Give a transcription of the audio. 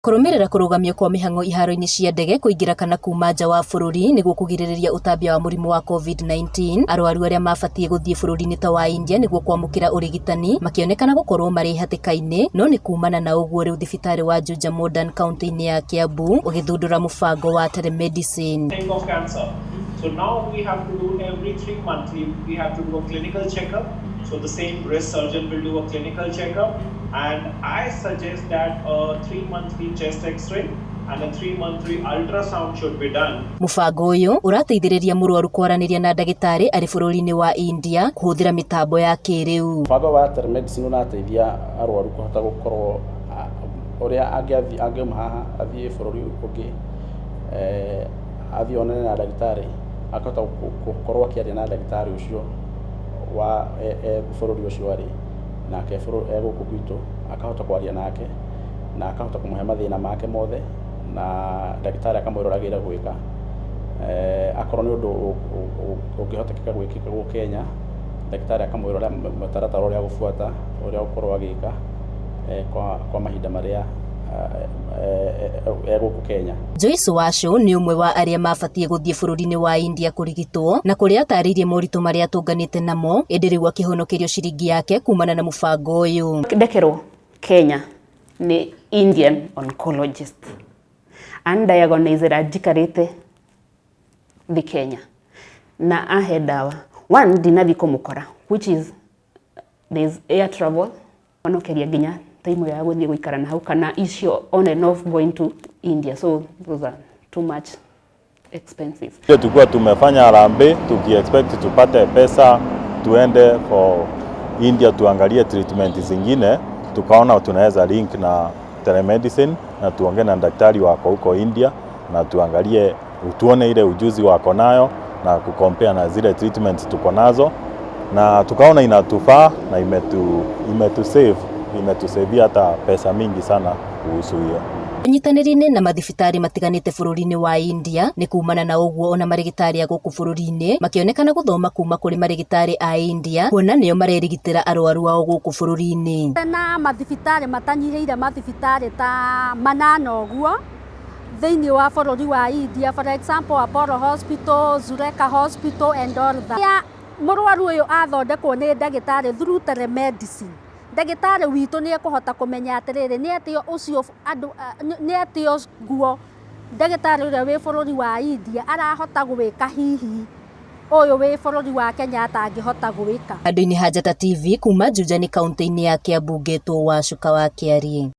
Kurumirira kurugamio kwa mihango iharo-ini cia ndege kuingira kana kuma nja wa bururi niguo kugiririria utambia wa murimu wa COVID-19. Arwaru aria mabatie guthie bururi-ini ta wa India niguo kwamukira urigitani makionekana gukorwo mari hatikaini, no ni kumana na uguo riu thibitari wa JUJA MORDEN kaunti-ini ya KIAMBU ugithundura mubango wa telemedicine. So now we have to do every 3 months, we have to do a clinical checkup. So the same breast surgeon will do a clinical checkup, and I suggest that a 3-monthly chest x-ray and a 3-monthly ultrasound should be done. Mubango uyu urateithiriria murwaru kwaraniria na ndagitari ari bururi-ini wa India kuhuthira mitambo ya kiriu. Mubango wa telemedicine unateithia arwaru kuhota gukorwo uria angiuma haha athie bururi ungi athie onane na ndagitari akahota gukorwo akiaria na ndagitari ucio wa bururi ucio ari nake bururi guku gwitu akahota kwaria nake na akahota kumuhe mathina make mothe na ndagitari akamwiruragira gwika akorwo ni undu ungihotekeka gwikika guku Kenya, ndagitari akamwirora mutaratara uria gufuata uria ukorwo agika kwa mahinda maria guku Kenya. Joyce Washo ni umwe wa aria mabatie guthie bururi-ini wa India kurigitwo na kuria ataririe moritu maria atunganite namo indi riu akihonokerio ciringi yake kumana na mubango uyu. Ndekero Kenya ni Indian oncologist undiagnosed ajikarite the Kenya na ahe dawa one dinathi kumukora which is there's air travel onokeria ginya time ya guthie guikara na hau kana issue on and off going to India, so those are too much expensive. Tulikuwa tumefanya harambee tukiexpect tupate pesa tuende for India tuangalie treatment zingine, tukaona tunaweza link na telemedicine na tuongee na daktari wako huko India na tuangalie tuone ile ujuzi wako nayo na kucompare na zile treatments tuko nazo, na tukaona inatufaa na imetusavia hata pesa mingi sana kuhusu hiyo. Nyitanirine na mathibitari matiganite bururi-ini wa India ni kumana na uguo ona marigitari a guku bururi-ini makionekana guthoma kuma kuri marigitari a India kuona nio marerigitira arwaru ao guku bururi-ini. Na mathibitari matanyiheire mathibitari ta manana uguo thiini wa bururi wa India, for example Apollo Hospital, Zureka Hospital and all that. Murwaru uyu athondekwo ni ndagitari through telemedicine. Ndagitari witu ni ekuhota kumenya atiriri ni atio ucio andu ni atio nguo ndagitari uria wi bururi wa India arahota gwika hihi uyu wi bururi wa Kenya atangihota gwika. Andu-ini Hajata TV kuma JUJA ni kaunti-ini ya KIAMBU ngetwo Wacuka wa Kiari.